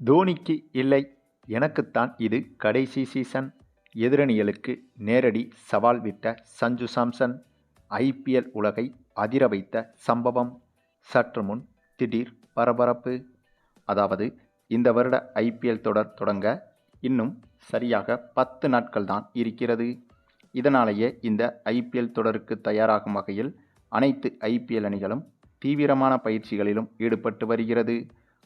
தோனிக்கு இல்லை, எனக்குத்தான் இது கடைசி சீசன். எதிரணிகளுக்கு நேரடி சவால் விட்ட சஞ்சு சாம்சன். ஐபிஎல் உலகை அதிர வைத்த சம்பவம். சற்று முன் திடீர் பரபரப்பு. அதாவது, இந்த வருட ஐபிஎல் தொடர் தொடங்க இன்னும் சரியாக 10 நாட்கள் தான் இருக்கிறது. இதனாலேயே இந்த ஐபிஎல் தொடருக்கு தயாராகும் வகையில் அனைத்து ஐபிஎல் அணிகளும் தீவிரமான பயிற்சிகளிலும் ஈடுபட்டு வருகிறது.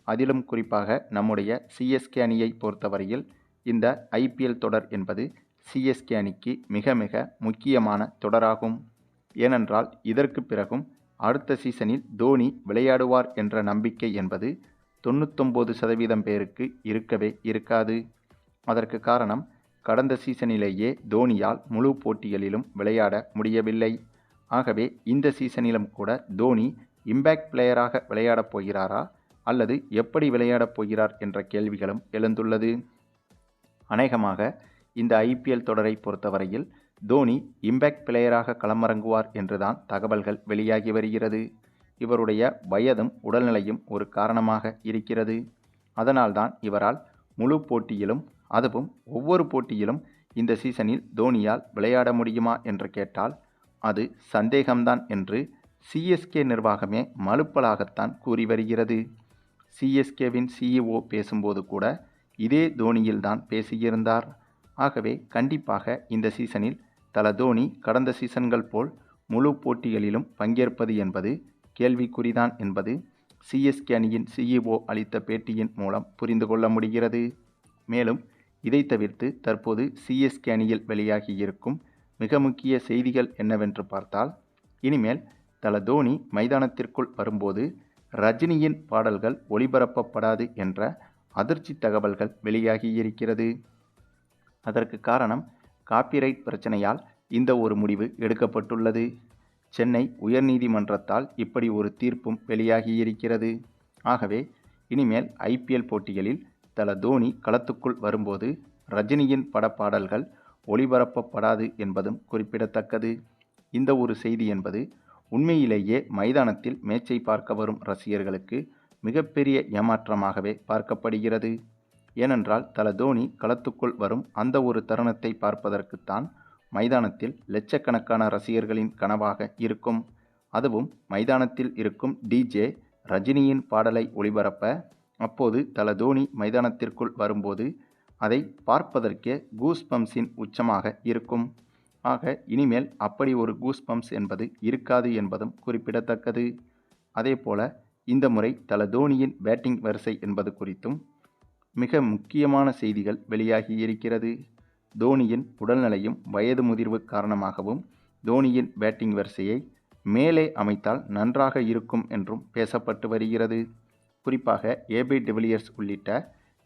அதிலும் குறிப்பாக நம்முடைய சிஎஸ்கே அணியை பொறுத்தவரையில் இந்த ஐபிஎல் தொடர் என்பது சிஎஸ்கே அணிக்கு மிக மிக முக்கியமான தொடராகும். ஏனென்றால் இதற்கு பிறகும் அடுத்த சீசனில் தோனி விளையாடுவார் என்ற நம்பிக்கை என்பது 99% பேருக்கு இருக்கவே இருக்காது. அதற்கு காரணம், கடந்த சீசனிலேயே தோனியால் முழு போட்டிகளிலும் விளையாட முடியவில்லை. ஆகவே இந்த சீசனிலும் கூட தோனி இம்பேக்ட் பிளேயராக விளையாடப் போகிறாரா அல்லது எப்படி விளையாடப் போகிறார் என்ற கேள்விகளும் எழுந்துள்ளது. அநேகமாக இந்த ஐபிஎல் தொடரை பொறுத்தவரையில் தோனி இம்பேக்ட் பிளேயராக களமிறங்குவார் என்றுதான் தகவல்கள் வெளியாகி வருகிறது. இவருடைய வயதும் உடல்நிலையும் ஒரு காரணமாக இருக்கிறது. அதனால்தான் இவரால் முழு போட்டியிலும், அதுவும் ஒவ்வொரு போட்டியிலும் இந்த சீசனில் தோனியால் விளையாட முடியுமா என்று கேட்டால் அது சந்தேகம்தான் என்று சிஎஸ்கே நிர்வாகமே மலுப்பலாகத்தான் கூறி வருகிறது. சிஎஸ்கேவின் சிஇஓ பேசும்போது கூட இதே தோனியில்தான் பேசியிருந்தார். ஆகவே கண்டிப்பாக இந்த சீசனில் தோனி கடந்த சீசன்கள் போல் முழு போட்டிகளிலும் பங்கேற்பது என்பது கேள்விக்குறிதான் என்பது சிஎஸ்கே அணியின் சிஇஓ அளித்த பேட்டியின் மூலம் புரிந்து கொள்ள முடிகிறது. மேலும் இதை தவிர்த்து தற்போது சிஎஸ்கே அணியில் வெளியாகி இருக்கும் மிக முக்கிய செய்திகள் என்னவென்று பார்த்தால், இனிமேல் தோனி மைதானத்திற்குள் வரும்போது ரஜினியின் பாடல்கள் ஒளிபரப்பப்படாது என்ற அதிர்ச்சி தகவல்கள் வெளியாகியிருக்கிறது. அதற்கு காரணம், காப்பிரைட் பிரச்சனையால் இந்த ஒரு முடிவு எடுக்கப்பட்டுள்ளது. சென்னை உயர்நீதிமன்றத்தால் இப்படி ஒரு தீர்ப்பும் வெளியாகியிருக்கிறது. ஆகவே இனிமேல் ஐபிஎல் போட்டிகளில் தோனி களத்துக்குள் வரும்போது ரஜினியின் படப்பாடல்கள் ஒளிபரப்பப்படாது என்பதும் குறிப்பிடத்தக்கது. இந்த ஒரு செய்தி என்பது உண்மையிலேயே மைதானத்தில் மேட்சை பார்க்க வரும் ரசிகர்களுக்கு மிகப்பெரிய ஏமாற்றமாகவே பார்க்கப்படுகிறது. ஏனென்றால் தோனி களத்துக்குள் வரும் அந்த ஒரு தருணத்தை பார்ப்பதற்குத்தான் மைதானத்தில் லட்சக்கணக்கான ரசிகர்களின் கனவாக இருக்கும். அதுவும் மைதானத்தில் இருக்கும் டிஜே ரஜினியின் பாடலை ஒளிபரப்ப, அப்போது தோனி மைதானத்திற்குள் வரும்போது அதை பார்ப்பதற்கே கூஸ் பம்ப்ஸின் உச்சமாக இருக்கும். ஆக இனிமேல் அப்படி ஒரு கூஸ் பம்ப்ஸ் என்பது இருக்காது என்பதும் குறிப்பிடத்தக்கது. அதேபோல இந்த முறை தோனியின் பேட்டிங் வரிசை என்பது குறித்தும் மிக முக்கியமான செய்திகள் வெளியாகி இருக்கிறது. தோனியின் உடல்நிலையும் வயது முதிர்வு காரணமாகவும் தோனியின் பேட்டிங் வரிசையை மேலே அமைத்தால் நன்றாக இருக்கும் என்றும் பேசப்பட்டு வருகிறது. குறிப்பாக ஏபி டிவிலியர்ஸ் உள்ளிட்ட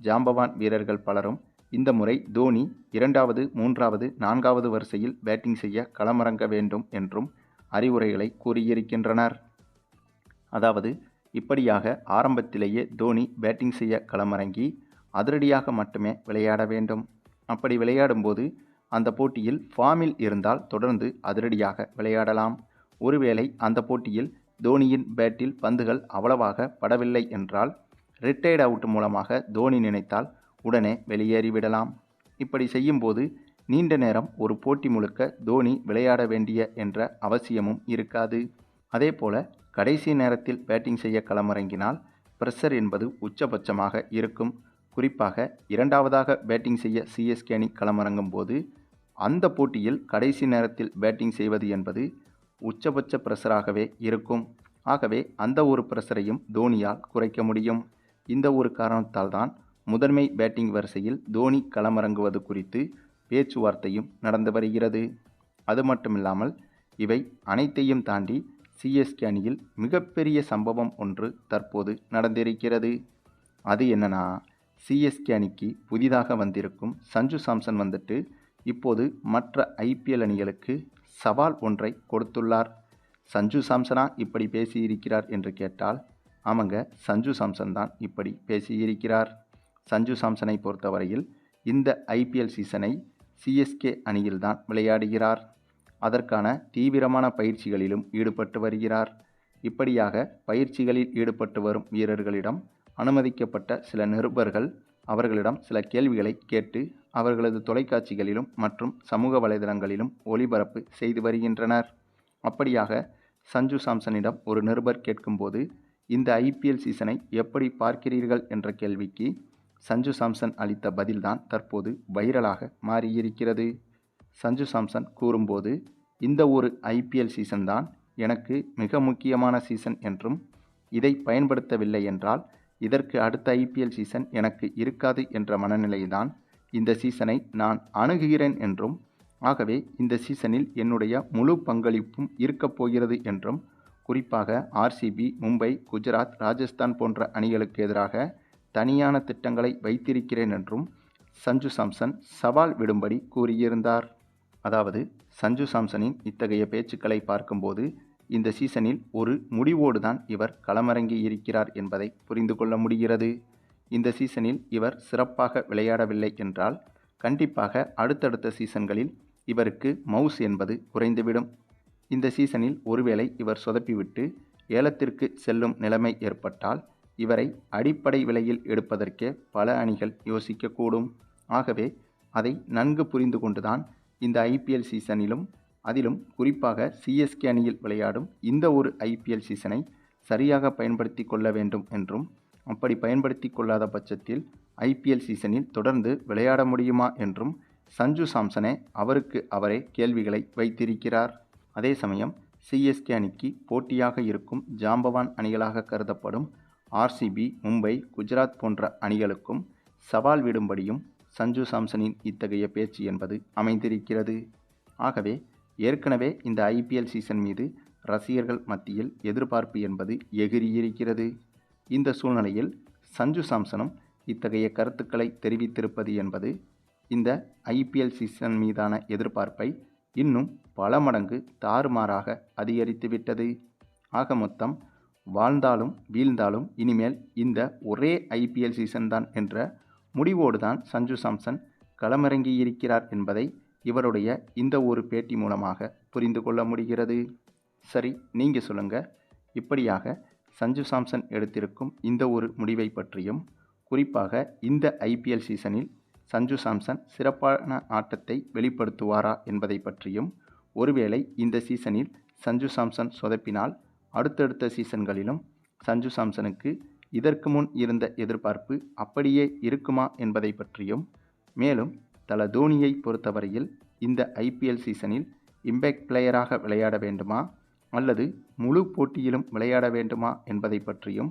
ஜாம்பவான் வீரர்கள் பலரும் இந்த முறை தோனி 2வது, 3வது, 4வது வரிசையில் பேட்டிங் செய்ய களமிறங்க வேண்டும் என்றும் அறிவுரைகளை கூறியிருக்கின்றனர். அதாவது, இப்படியாக ஆரம்பத்திலேயே தோனி பேட்டிங் செய்ய களமிறங்கி அதிரடியாக மட்டுமே விளையாட வேண்டும். அப்படி விளையாடும்போது அந்த போட்டியில் ஃபார்மில் இருந்தால் தொடர்ந்து அதிரடியாக விளையாடலாம். ஒருவேளை அந்த போட்டியில் தோனியின் பேட்டில் பந்துகள் அவ்வளவாக படவில்லை என்றால் ரிட்டையர்ட் அவுட் மூலமாக தோனி நினைத்தால் உடனே வெளியேறிவிடலாம். இப்படி செய்யும்போது நீண்ட நேரம் ஒரு போட்டி முழுக்க தோனி விளையாட வேண்டிய என்ற அவசியமும் இருக்காது. அதேபோல கடைசி நேரத்தில் பேட்டிங் செய்ய களமிறங்கினால் பிரஷர் என்பது உச்சபட்சமாக இருக்கும். குறிப்பாக 2வதாக பேட்டிங் செய்ய சிஎஸ்கே அணி களமிறங்கும் போது அந்த போட்டியில் கடைசி நேரத்தில் பேட்டிங் செய்வது என்பது உச்சபட்ச பிரஷராகவே இருக்கும். ஆகவே அந்த ஒரு பிரஷரையும் தோனியால் குறைக்க முடியும். இந்த ஒரு காரணத்தால் தான் முதன்மை பேட்டிங் வரிசையில் தோனி களமிறங்குவது குறித்து பேச்சுவார்த்தையும் நடந்து வருகிறது. அது மட்டுமில்லாமல் இவை அனைத்தையும் தாண்டி சிஎஸ்கே அணியில் மிகப்பெரிய சம்பவம் ஒன்று தற்போது நடந்திருக்கிறது. அது என்னன்னா, சிஎஸ்கே அணிக்கு புதிதாக வந்திருக்கும் சஞ்சு சாம்சன் வந்துட்டு இப்போது மற்ற ஐபிஎல் அணிகளுக்கு சவால் ஒன்றை கொடுத்துள்ளார். சஞ்சு சாம்சனா இப்படி பேசியிருக்கிறார் என்று கேட்டால், ஆமாங்க, சஞ்சு சாம்சன் தான் இப்படி பேசியிருக்கிறார். சஞ்சு சாம்சனை பொறுத்தவரையில் இந்த ஐபிஎல் சீசனை சிஎஸ்கே அணியில்தான் விளையாடுகிறார். அதற்கான தீவிரமான பயிற்சிகளிலும் ஈடுபட்டு வருகிறார். இப்படியாக பயிற்சிகளில் ஈடுபட்டு வரும் வீரர்களிடம் அனுமதிக்கப்பட்ட சில நிருபர்கள் அவர்களிடம் சில கேள்விகளை கேட்டு அவர்களது தொலைக்காட்சிகளிலும் மற்றும் சமூக வலைதளங்களிலும் ஒளிபரப்பு செய்து வருகின்றனர். அப்படியாக சஞ்சு சாம்சனிடம் ஒரு நிருபர் கேட்கும்போது, இந்த ஐபிஎல் சீசனை எப்படி பார்க்கிறீர்கள் என்ற கேள்விக்கு சஞ்சு சாம்சன் அளித்த பதில்தான் தற்போது வைரலாக மாறியிருக்கிறது. சஞ்சு சாம்சன் கூறும்போது, இந்த ஒரு ஐபிஎல் சீசன் தான் எனக்கு மிக முக்கியமான சீசன் என்றும், இதை பயன்படுத்தவில்லை என்றால் இதற்கு அடுத்த ஐபிஎல் சீசன் எனக்கு இருக்காது என்ற மனநிலைதான் இந்த சீசனை நான் அணுகுகிறேன் என்றும், ஆகவே இந்த சீசனில் என்னுடைய முழு பங்களிப்பும் இருக்கப் போகிறது என்றும், குறிப்பாக ஆர்சிபி, மும்பை, குஜராத், ராஜஸ்தான் போன்ற அணிகளுக்கு எதிராக தனியான திட்டங்களை வைத்திருக்கிறேன் என்றும் சஞ்சு சாம்சன் சவால் விடும்படி கூறியிருந்தார். அதாவது சஞ்சு சாம்சனின் இத்தகைய பேச்சுக்களை பார்க்கும்போது இந்த சீசனில் ஒரு முடிவோடு தான் இவர் களமிறங்கி இருக்கிறார் என்பதை புரிந்து கொள்ள முடிகிறது. இந்த சீசனில் இவர் சிறப்பாக விளையாடவில்லை என்றால் கண்டிப்பாக அடுத்தடுத்த சீசன்களில் இவருக்கு மவுஸ் என்பது குறைந்துவிடும். இந்த சீசனில் ஒருவேளை இவர் சொதப்பிவிட்டு ஏலத்திற்கு செல்லும் நிலைமை ஏற்பட்டால் இவரை அடிப்படை விலையில் எடுப்பதற்கே பல அணிகள் யோசிக்கக்கூடும். ஆகவே அதை நன்கு புரிந்து கொண்டுதான் இந்த ஐபிஎல் சீசனிலும், அதிலும் குறிப்பாக சிஎஸ்கே அணியில் விளையாடும் இந்த ஒரு ஐபிஎல் சீசனை சரியாக பயன்படுத்தி கொள்ள வேண்டும் என்றும், அப்படி பயன்படுத்தி கொள்ளாத பட்சத்தில் ஐபிஎல் சீசனில் தொடர்ந்து விளையாட முடியுமா என்றும் சஞ்சு சாம்சனே அவருக்கு அவரே கேள்விகளை வைத்திருக்கிறார். அதே சமயம் சிஎஸ்கே அணிக்கு போட்டியாக இருக்கும் ஜாம்பவான் அணிகளாக கருதப்படும் ஆர்சிபி, மும்பை, குஜராத் போன்ற அணிகளுக்கும் சவால் விடும்படியும் சஞ்சு சாம்சனின் இத்தகைய பேச்சு என்பது அமைந்திருக்கிறது. ஆகவே ஏற்கனவே இந்த ஐபிஎல் சீசன் மீது ரசிகர்கள் மத்தியில் எதிர்பார்ப்பு என்பது எகிறியிருக்கிறது. இந்த சூழ்நிலையில் சஞ்சு சாம்சனும் இத்தகைய கருத்துக்களை தெரிவித்திருப்பது என்பது இந்த ஐபிஎல் சீசன் மீதான எதிர்பார்ப்பை இன்னும் பல மடங்கு தாறுமாறாக அதிகரித்துவிட்டது. ஆக மொத்தம் வாழ்ந்தாலும் வீழ்ந்தாலும் இனிமேல் இந்த ஒரே ஐபிஎல் சீசன் தான் என்ற முடிவோடு தான் சஞ்சு சாம்சன் களமிறங்கியிருக்கிறார் என்பதை இவருடைய இந்த ஒரு பேட்டி மூலமாக புரிந்து கொள்ள முடிகிறது. சரி, நீங்கள் சொல்லுங்கள். இப்படியாக சஞ்சு சாம்சன் எடுத்திருக்கும் இந்த ஒரு முடிவை பற்றியும், குறிப்பாக இந்த ஐபிஎல் சீசனில் சஞ்சு சாம்சன் சிறப்பான ஆட்டத்தை வெளிப்படுத்துவாரா என்பதை பற்றியும், ஒருவேளை இந்த சீசனில் சஞ்சு சாம்சன் சொதப்பினால் அடுத்தடுத்த சீசன்களிலும் சஞ்சு சாம்சனுக்கு இதற்கு முன் இருந்த எதிர்பார்ப்பு அப்படியே இருக்குமா என்பதை பற்றியும், மேலும் தல தோனியை பொறுத்தவரையில் இந்த ஐபிஎல் சீசனில் இம்பேக்ட் பிளேயராக விளையாட வேண்டுமா அல்லது முழு போட்டியிலும் விளையாட வேண்டுமா என்பதை பற்றியும்,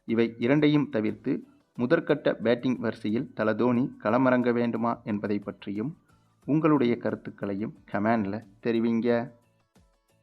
இவை இரண்டையும் தவிர்த்து முதற்கட்ட பேட்டிங் வரிசையில் தல தோனி களமிறங்க வேண்டுமா என்பதை பற்றியும் உங்களுடைய கருத்துக்களையும் கமெண்டில் தெரிவிங்க.